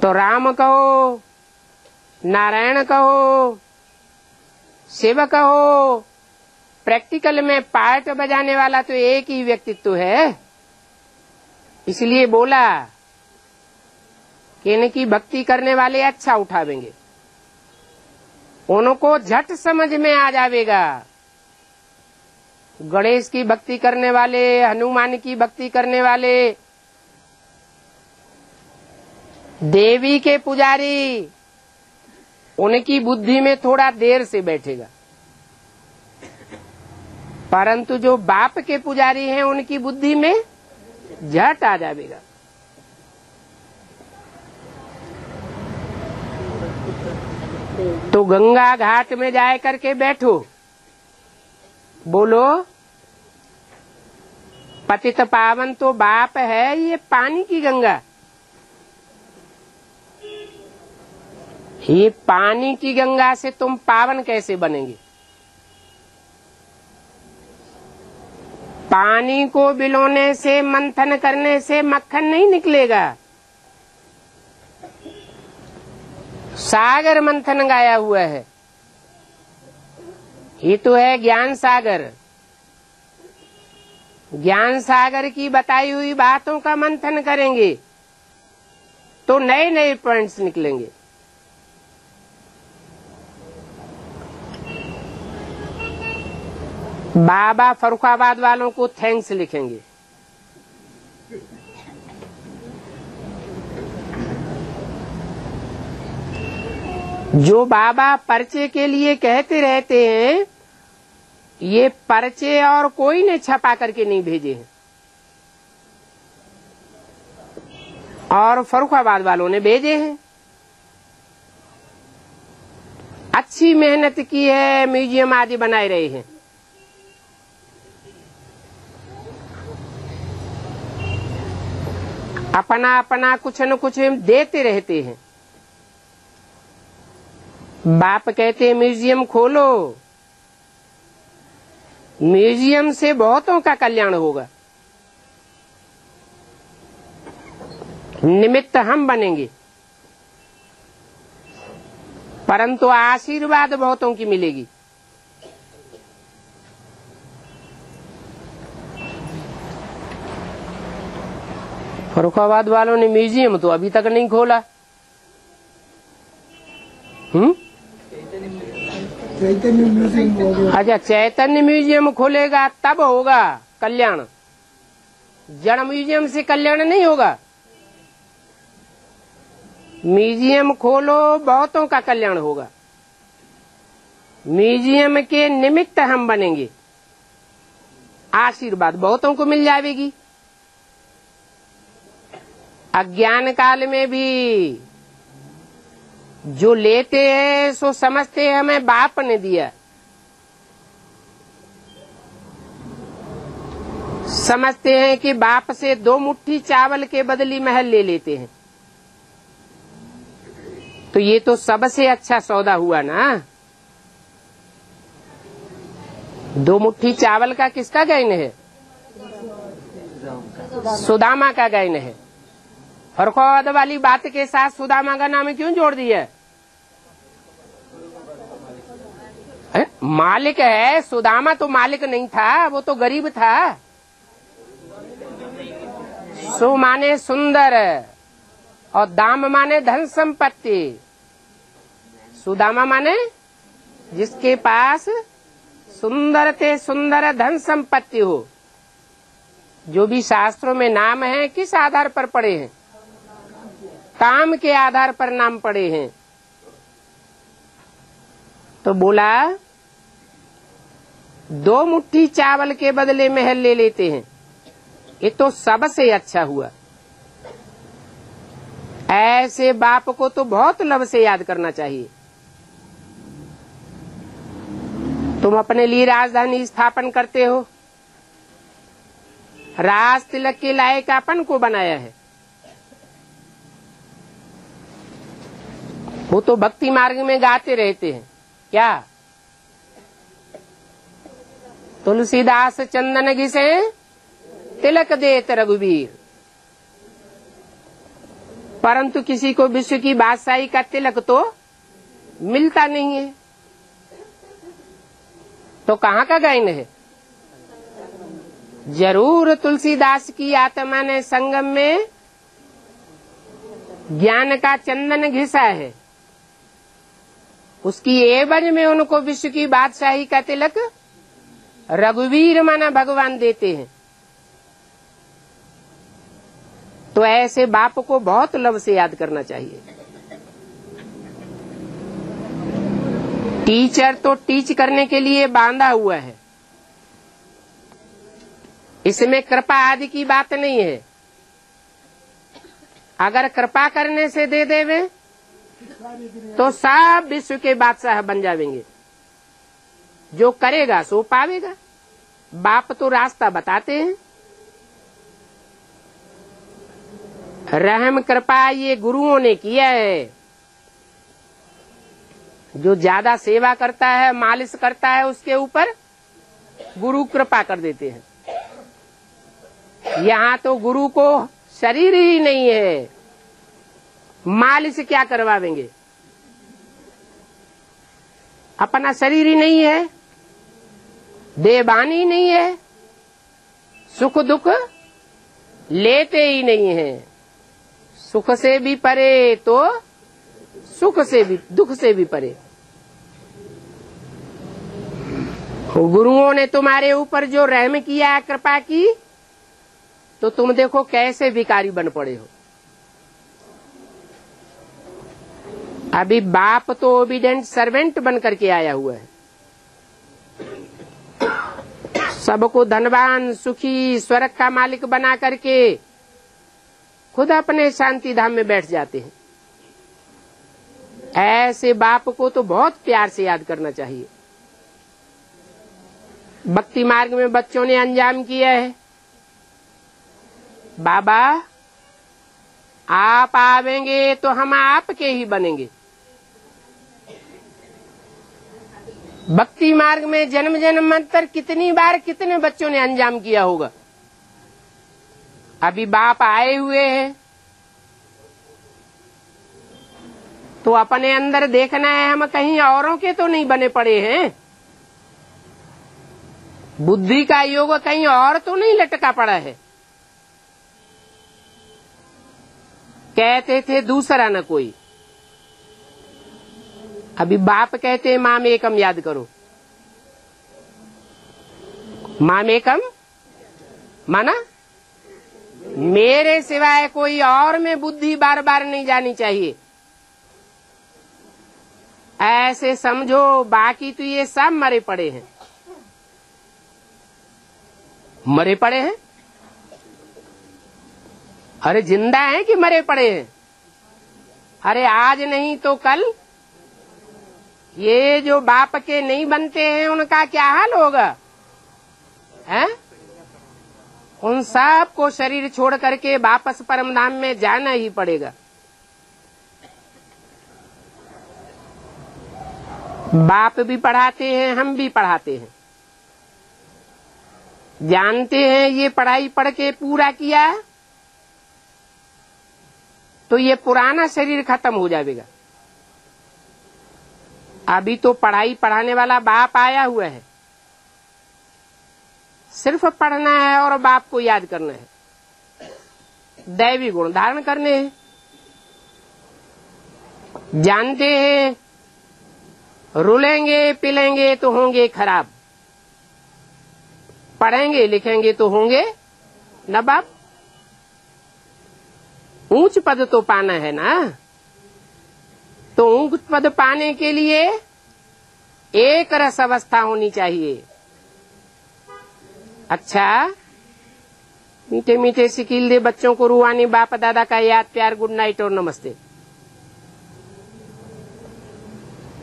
तो राम कहो, नारायण कहो, शिव कहो, प्रैक्टिकल में पार्ट बजाने वाला तो एक ही व्यक्तित्व है। इसलिए बोला कि इनकी भक्ति करने वाले अच्छा उठावेंगे, उनको झट समझ में आ जाएगा। गणेश की भक्ति करने वाले, हनुमान की भक्ति करने वाले, देवी के पुजारी, उनकी बुद्धि में थोड़ा देर से बैठेगा, परंतु जो बाप के पुजारी हैं उनकी बुद्धि में झट आ जाएगा। तो गंगा घाट में जाए करके बैठो, बोलो पतित पावन तो बाप है, ये पानी की गंगा, ये पानी की गंगा से तुम पावन कैसे बनेंगे? पानी को बिलोने से, मंथन करने से मक्खन नहीं निकलेगा। सागर मंथन गाया हुआ है, ये तो है ज्ञान सागर। ज्ञान सागर की बताई हुई बातों का मंथन करेंगे तो नए नए पॉइंट्स निकलेंगे। बाबा फरुखाबाद वालों को थैंक्स लिखेंगे। जो बाबा पर्चे के लिए कहते रहते हैं, ये पर्चे और कोई ने छपा करके नहीं भेजे हैं। और फर्रुखाबाद वालों ने भेजे हैं। अच्छी मेहनत की है, म्यूजियम आदि बनाए रहे हैं। अपना अपना कुछ न कुछ देते रहते हैं। बाप कहते हैं म्यूजियम खोलो, म्यूजियम से बहुतों का कल्याण होगा, निमित्त हम बनेंगे, परंतु आशीर्वाद बहुतों की मिलेगी। फर्रुखाबाद वालों ने म्यूजियम तो अभी तक नहीं खोला। चैतन्य म्यूजियम। अच्छा, चैतन्य म्यूजियम खोलेगा तब होगा कल्याण, जड़ म्यूजियम से कल्याण नहीं होगा। म्यूजियम खोलो, बहुतों का कल्याण होगा। म्यूजियम के निमित्त हम बनेंगे, आशीर्वाद बहुतों को मिल जाएगी। अज्ञान काल में भी जो लेते हैं सो समझते हैं हमें बाप ने दिया, समझते हैं कि बाप से 2 मुट्ठी चावल के बदली महल ले लेते हैं। तो ये तो सबसे अच्छा सौदा हुआ ना। 2 मुट्ठी चावल का किसका गायन है? सुदामा का गायन है। फर्रुखाबाद वाली बात के साथ सुदामा का नाम क्यों जोड़ दिया? मालिक है, सुदामा तो मालिक नहीं था, वो तो गरीब था। सु माने सुंदर और दाम माने धन संपत्ति। सुदामा माने जिसके पास सुंदर ते सुंदर धन संपत्ति हो। जो भी शास्त्रों में नाम है किस आधार पर पड़े हैं? काम के आधार पर नाम पड़े हैं। तो बोला 2 मुट्ठी चावल के बदले महल ले लेते हैं, ये तो सबसे अच्छा हुआ। ऐसे बाप को तो बहुत लब से याद करना चाहिए। तुम अपने लिए राजधानी स्थापन करते हो, राज तिलक के लायक अपन को बनाया है। वो तो भक्ति मार्ग में गाते रहते हैं क्या? तुलसीदास चंदन घिसे तिलक देत रघुवीर, परंतु किसी को विश्व की बादशाही का तिलक तो मिलता नहीं है। तो कहाँ का गायन है? जरूर तुलसीदास की आत्मा ने संगम में ज्ञान का चंदन घिसा है, उसकी एवज में उनको विश्व की बादशाही का तिलक रघुवीर माना भगवान देते हैं। तो ऐसे बाप को बहुत लव से याद करना चाहिए। टीचर तो टीच करने के लिए बांधा हुआ है, इसमें कृपा आदि की बात नहीं है। अगर कृपा करने से दे देवे तो सब विश्व के बादशाह बन जाएंगे। जो करेगा सो पावेगा। बाप तो रास्ता बताते हैं। रहम कृपा ये गुरुओं ने किया है। जो ज्यादा सेवा करता है, मालिश करता है, उसके ऊपर गुरु कृपा कर देते हैं। यहाँ तो गुरु को शरीर ही नहीं है, मालिश क्या करवावेंगे? अपना शरीर ही नहीं है, देवानी नहीं है, सुख दुख लेते ही नहीं है। सुख से भी परे तो सुख से भी, दुख से भी परे। गुरुओं ने तुम्हारे ऊपर जो रहम किया, कृपा की, तो तुम देखो कैसे भिखारी बन पड़े हो। अभी बाप तो ओबीडेंट सर्वेंट बन करके आया हुआ है। सबको धनवान, सुखी, स्वर्ग का मालिक बना करके खुद अपने शांति धाम में बैठ जाते हैं। ऐसे बाप को तो बहुत प्यार से याद करना चाहिए। भक्ति मार्ग में बच्चों ने अंजाम किया है, बाबा आप आवेंगे तो हम आपके ही बनेंगे। भक्ति मार्ग में जन्म जन्मांतर कितनी बार कितने बच्चों ने अंजाम किया होगा। अभी बाप आए हुए हैं तो अपने अंदर देखना है, हम कहीं औरों के तो नहीं बने पड़े हैं। बुद्धि का योग कहीं और तो नहीं लटका पड़ा है। कहते थे दूसरा न कोई, अभी बाप कहते हैं माम एकम याद करो। माम एकम माना मेरे सिवाय कोई और में बुद्धि बार बार नहीं जानी चाहिए। ऐसे समझो, बाकी तो ये सब मरे पड़े हैं। मरे पड़े हैं? अरे जिंदा हैं कि मरे पड़े हैं? अरे आज नहीं तो कल ये जो बाप के नहीं बनते हैं उनका क्या हाल होगा? हैं? उन सब को शरीर छोड़ करके वापस परम धाम में जाना ही पड़ेगा। बाप भी पढ़ाते हैं, हम भी पढ़ाते हैं। जानते हैं ये पढ़ाई पढ़ के पूरा किया तो ये पुराना शरीर खत्म हो जाएगा। अभी तो पढ़ाई पढ़ाने वाला बाप आया हुआ है, सिर्फ पढ़ना है और बाप को याद करना है, दैवी गुण धारण करने हैं। जानते हैं रुलेंगे पिलेंगे तो होंगे खराब, पढ़ेंगे लिखेंगे तो होंगे न बाप। ऊंच पद तो पाना है ना, तो ऊंच पद पाने के लिए एक रस अवस्था होनी चाहिए। अच्छा, मीठे मीठे सिकील दे बच्चों को रूहानी बाप दादा का याद प्यार, गुड नाइट और नमस्ते।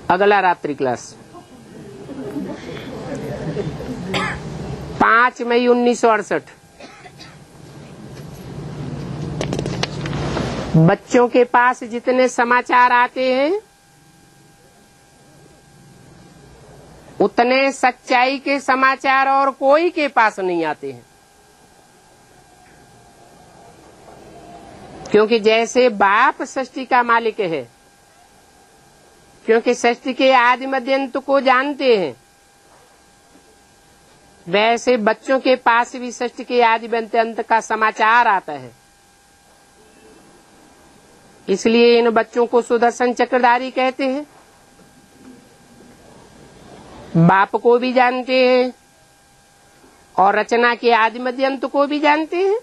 अगला रात्रि क्लास 5 मई 1968। बच्चों के पास जितने समाचार आते हैं उतने सच्चाई के समाचार और कोई के पास नहीं आते हैं। क्योंकि जैसे बाप सृष्टि का मालिक है, क्योंकि सृष्टि के आदि मध्य अंत को जानते हैं, वैसे बच्चों के पास भी सृष्टि के आदि मध्य अंत का समाचार आता है। इसलिए इन बच्चों को सुदर्शन चक्रधारी कहते हैं। बाप को भी जानते हैं और रचना के आदि मध्य अंत को भी जानते हैं।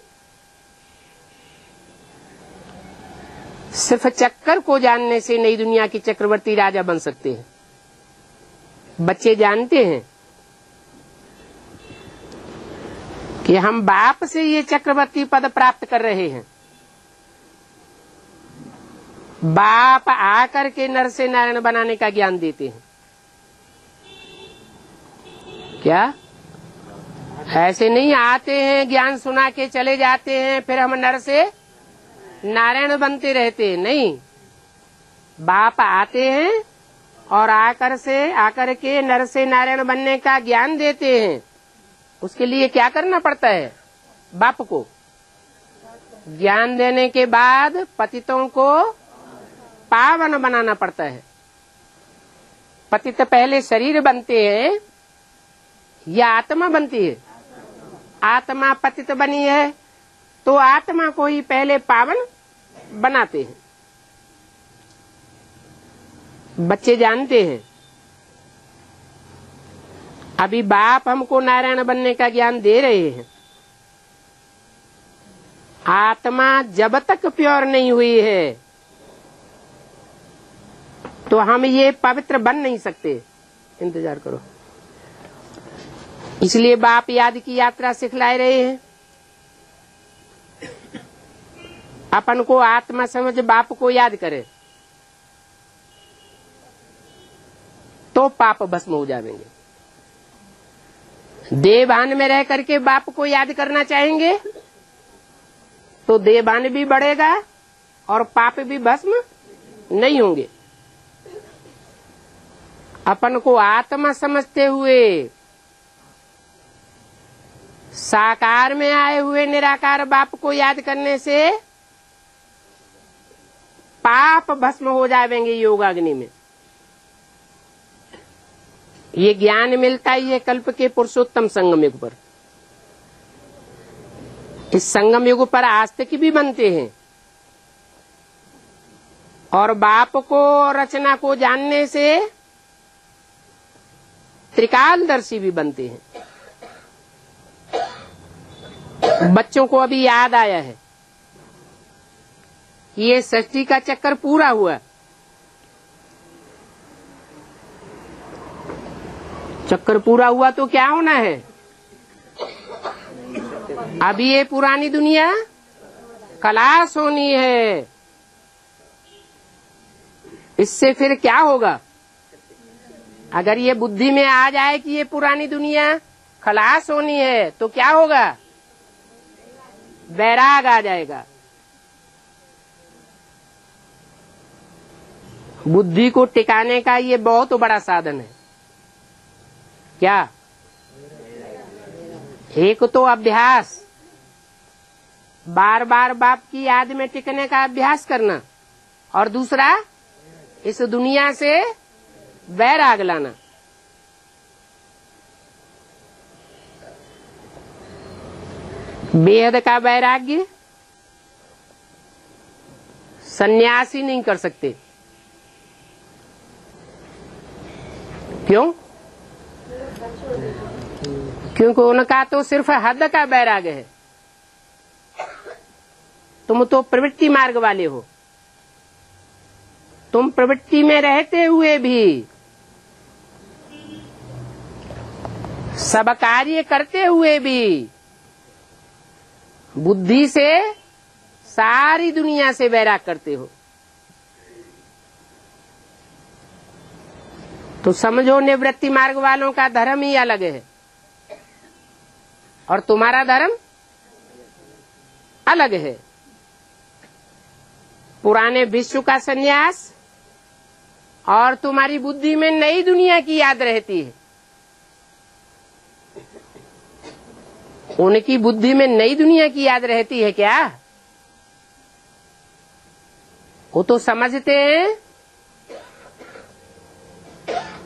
सिर्फ चक्कर को जानने से नई दुनिया की चक्रवर्ती राजा बन सकते हैं। बच्चे जानते हैं कि हम बाप से ये चक्रवर्ती पद प्राप्त कर रहे हैं। बाप आकर के नर से नारायण बनाने का ज्ञान देते हैं। क्या ऐसे नहीं आते हैं, ज्ञान सुना के चले जाते हैं, फिर हम नर से नारायण बनते रहते हैं? नहीं, बाप आते हैं और आकर के नर से नारायण बनने का ज्ञान देते हैं। उसके लिए क्या करना पड़ता है? बाप को ज्ञान देने के बाद पतितों को पावन बनाना पड़ता है। पतित पहले शरीर बनते हैं या आत्मा बनती है? आत्मा पतित बनी है तो आत्मा को ही पहले पावन बनाते हैं। बच्चे जानते हैं। अभी बाप हमको नारायण बनने का ज्ञान दे रहे हैं। आत्मा जब तक प्योर नहीं हुई है तो हम ये पवित्र बन नहीं सकते। इंतजार करो। इसलिए बाप याद की यात्रा सिखला रहे हैं। अपन को आत्मा समझ बाप को याद करे तो पाप भस्म हो जाएंगे। देवान में रह करके बाप को याद करना चाहेंगे तो देवान भी बढ़ेगा और पाप भी भस्म नहीं होंगे। अपन को आत्मा समझते हुए साकार में आए हुए निराकार बाप को याद करने से पाप भस्म हो जाएंगे योगाग्नि में। ये ज्ञान मिलता ही है कल्प के पुरुषोत्तम संगम युग पर। इस संगम युग पर आस्तिक भी बनते हैं और बाप को और रचना को जानने से त्रिकालदर्शी भी बनते हैं। बच्चों को अभी याद आया है कि ये सृष्टि का चक्कर पूरा हुआ। चक्कर पूरा हुआ तो क्या होना है? अभी ये पुरानी दुनिया खलास होनी है। इससे फिर क्या होगा? अगर ये बुद्धि में आ जाए कि ये पुरानी दुनिया खलास होनी है तो क्या होगा? वैराग आ जाएगा। बुद्धि को टिकाने का ये बहुत बड़ा साधन है। क्या? एक तो अभ्यास, बार बार बाप की याद में टिकने का अभ्यास करना, और दूसरा इस दुनिया से वैराग लाना। बेहद का वैराग्य सन्यासी नहीं कर सकते। क्यों? क्योंकि उनका तो सिर्फ हद का वैराग्य है। तुम तो प्रवृत्ति मार्ग वाले हो। तुम प्रवृत्ति में रहते हुए भी, सब कार्य करते हुए भी बुद्धि से सारी दुनिया से वैराग करते हो। तो समझो निवृत्ति मार्ग वालों का धर्म ही अलग है और तुम्हारा धर्म अलग है। पुराने विश्व का सन्यास और तुम्हारी बुद्धि में नई दुनिया की याद रहती है। उनकी बुद्धि में नई दुनिया की याद रहती है क्या? वो तो समझते हैं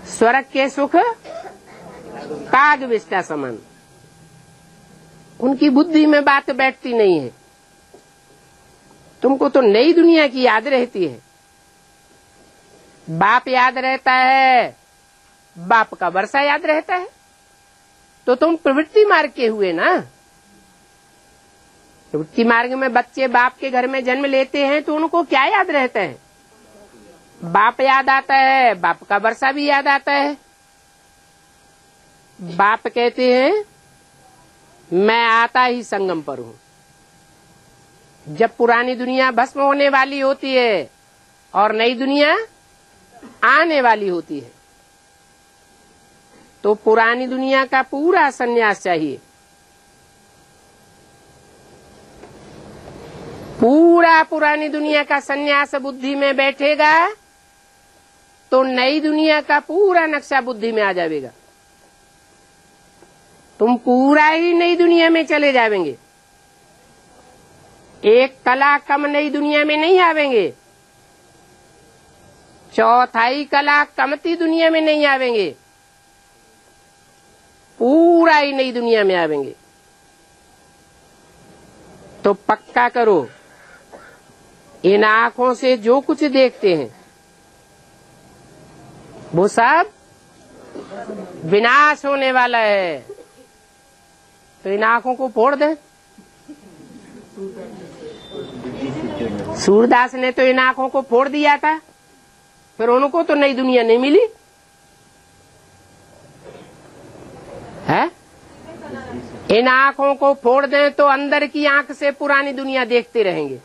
स्वर्ग के सुख काग विष्टा समान। उनकी बुद्धि में बात बैठती नहीं है। तुमको तो नई दुनिया की याद रहती है। बाप याद रहता है, बाप का वर्षा याद रहता है। तो तुम प्रवृत्ति मार्ग के हुए ना। प्रवृत्ति मार्ग में बच्चे बाप के घर में जन्म लेते हैं तो उनको क्या याद रहता है? बाप याद आता है, बाप का वर्षा भी याद आता है। बाप कहते हैं मैं आता ही संगम पर हूँ। जब पुरानी दुनिया भस्म होने वाली होती है और नई दुनिया आने वाली होती है तो पुरानी दुनिया का पूरा संन्यास चाहिए। पूरा पुरानी दुनिया का संन्यास बुद्धि में बैठेगा तो नई दुनिया का पूरा नक्शा बुद्धि में आ जाएगा। तुम पूरा ही नई दुनिया में चले जाएंगे। एक कला कम नई दुनिया में नहीं आवेंगे। चौथाई कला कमती दुनिया में नहीं आवेंगे। पूरा ही नई दुनिया में आवेंगे। तो पक्का करो, इन आंखों से जो कुछ देखते हैं वो सब विनाश होने वाला है। तो इन आंखों को फोड़ दें। सूरदास ने तो इन आंखों को फोड़ दिया था, फिर उनको तो नई दुनिया नहीं मिली है। इन आंखों को फोड़ दें तो अंदर की आंख से पुरानी दुनिया देखते रहेंगे।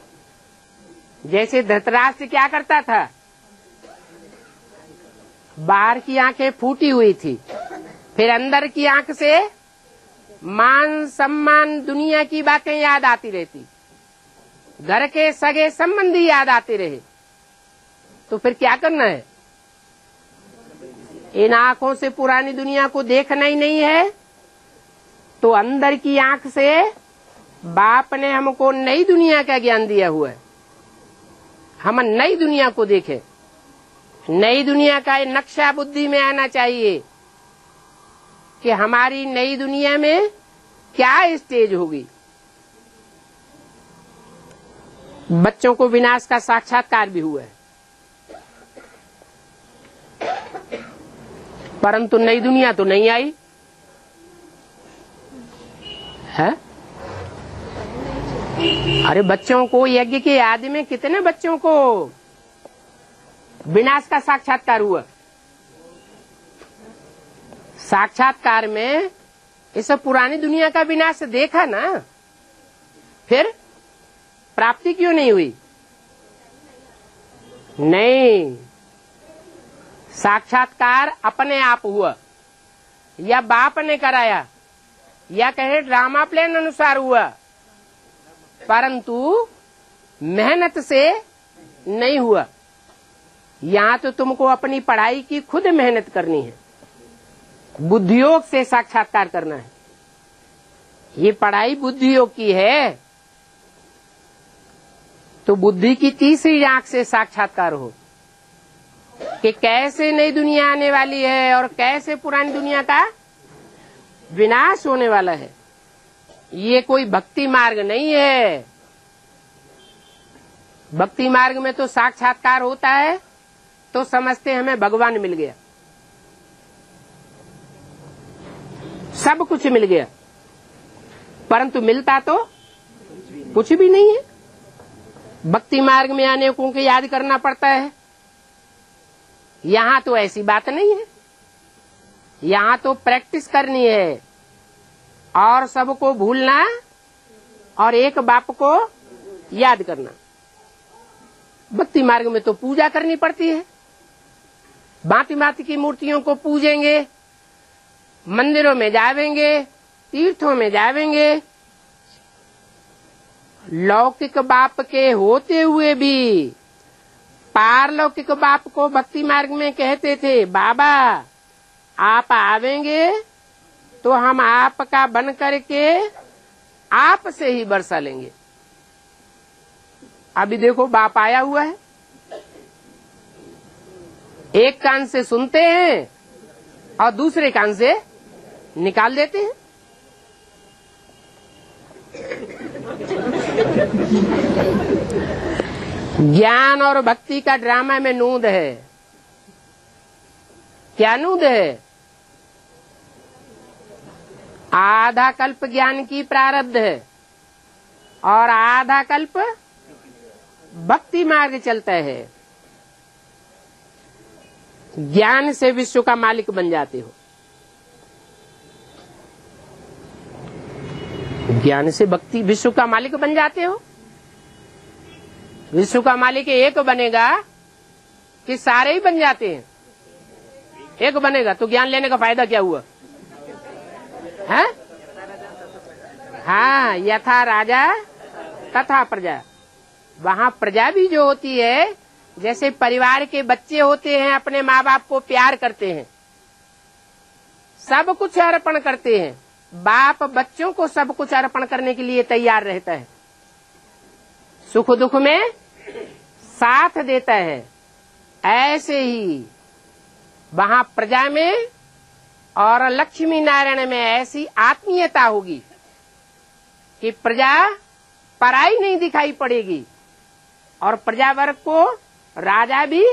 जैसे धृतराष्ट्र क्या करता था, बाहर की आंखें फूटी हुई थी, फिर अंदर की आंख से मान सम्मान दुनिया की बातें याद आती रहती, घर के सगे संबंधी याद आते रहे, तो फिर क्या करना है? इन आंखों से पुरानी दुनिया को देखना ही नहीं है, तो अंदर की आंख से बाप ने हमको नई दुनिया का ज्ञान दिया हुआ है, हम नई दुनिया को देखें। नई दुनिया का नक्शा बुद्धि में आना चाहिए कि हमारी नई दुनिया में क्या स्टेज होगी। बच्चों को विनाश का साक्षात्कार भी हुआ है, परंतु नई दुनिया तो नहीं आई है। अरे बच्चों को, यज्ञ के आदि में कितने बच्चों को विनाश का साक्षात्कार हुआ। साक्षात्कार में इस पुरानी दुनिया का विनाश देखा ना, फिर प्राप्ति क्यों नहीं हुई? नहीं, साक्षात्कार अपने आप हुआ, या बाप ने कराया, या कहे ड्रामा प्लान अनुसार हुआ, परंतु मेहनत से नहीं हुआ। यहाँ तो तुमको अपनी पढ़ाई की खुद मेहनत करनी है, बुद्धियोग से साक्षात्कार करना है। ये पढ़ाई बुद्धियोग की है, तो बुद्धि की तीसरी आंख से साक्षात्कार हो कि कैसे नई दुनिया आने वाली है और कैसे पुरानी दुनिया का विनाश होने वाला है। ये कोई भक्ति मार्ग नहीं है। भक्ति मार्ग में तो साक्षात्कार होता है तो समझते हमें भगवान मिल गया, सब कुछ मिल गया, परंतु मिलता तो कुछ भी नहीं है। भक्ति मार्ग में अनेकों को याद करना पड़ता है। यहाँ तो ऐसी बात नहीं है, यहाँ तो प्रैक्टिस करनी है और सबको भूलना और एक बाप को याद करना। भक्ति मार्ग में तो पूजा करनी पड़ती है, भांति भांति की मूर्तियों को पूजेंगे, मंदिरों में जावेंगे, तीर्थों में जावेंगे। लौकिक बाप के होते हुए भी पारलौकिक बाप को भक्ति मार्ग में कहते थे, बाबा आप आवेंगे तो हम आपका बन करके आप से ही बरसा लेंगे। अभी देखो बाप आया हुआ है, एक कान से सुनते हैं और दूसरे कान से निकाल देते हैं। ज्ञान और भक्ति का ड्रामा में नूंद है। क्या नूंद है? आधा कल्प ज्ञान की प्रारब्ध है और आधा कल्प भक्ति मार्ग चलता है। ज्ञान से विश्व का मालिक बन जाते हो, ज्ञान से भक्ति विश्व का मालिक बन जाते हो। विश्व का मालिक एक बनेगा कि सारे ही बन जाते हैं? एक बनेगा तो ज्ञान लेने का फायदा क्या हुआ है? हाँ, यथा राजा तथा प्रजा। वहाँ प्रजा भी जो होती है, जैसे परिवार के बच्चे होते हैं, अपने माँ बाप को प्यार करते हैं, सब कुछ अर्पण करते हैं। बाप बच्चों को सब कुछ अर्पण करने के लिए तैयार रहता है, सुख दुख में साथ देता है। ऐसे ही वहाँ प्रजा में और लक्ष्मी नारायण में ऐसी आत्मीयता होगी कि प्रजा पराई नहीं दिखाई पड़ेगी और प्रजा वर्ग को राजा भी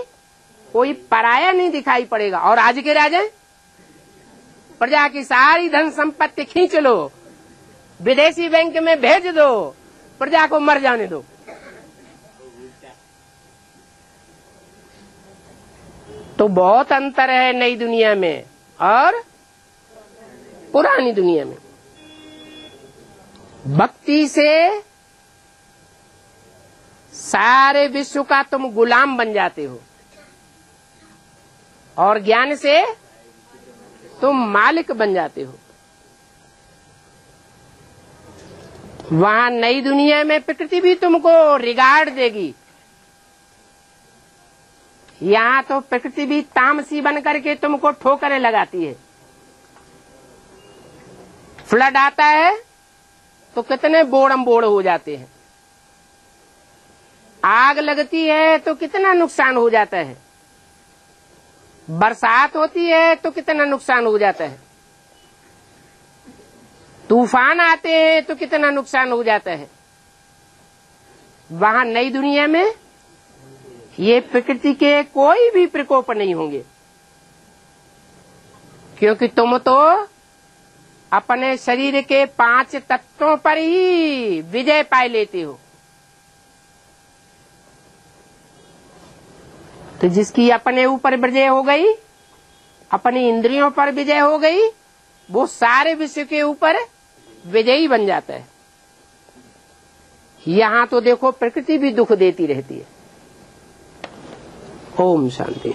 कोई पराया नहीं दिखाई पड़ेगा। और आज के राजा प्रजा की सारी धन संपत्ति खींच लो, विदेशी बैंक में भेज दो, प्रजा को मर जाने दो। तो बहुत अंतर है नई दुनिया में और पुरानी दुनिया में। भक्ति से सारे विश्व का तुम गुलाम बन जाते हो और ज्ञान से तुम मालिक बन जाते हो। वहां नई दुनिया में प्रकृति भी तुमको रिगार्ड देगी। यहाँ तो प्रकृति भी तामसी बन करके तुमको ठोकरें लगाती है। फ्लड आता है तो कितने बोड़म बोड़ हो जाते हैं, आग लगती है तो कितना नुकसान हो जाता है, बरसात होती है तो कितना नुकसान हो जाता है, तूफान आते हैं तो कितना नुकसान हो जाता है। वहां नई दुनिया में ये प्रकृति के कोई भी प्रकोप नहीं होंगे, क्योंकि तुम तो अपने शरीर के 5 तत्वों पर ही विजय पाए लेते हो। तो जिसकी अपने ऊपर विजय हो गई, अपनी इंद्रियों पर विजय हो गई, वो सारे विश्व के ऊपर विजयी बन जाता है। यहाँ तो देखो प्रकृति भी दुख देती रहती है। ओम शांति।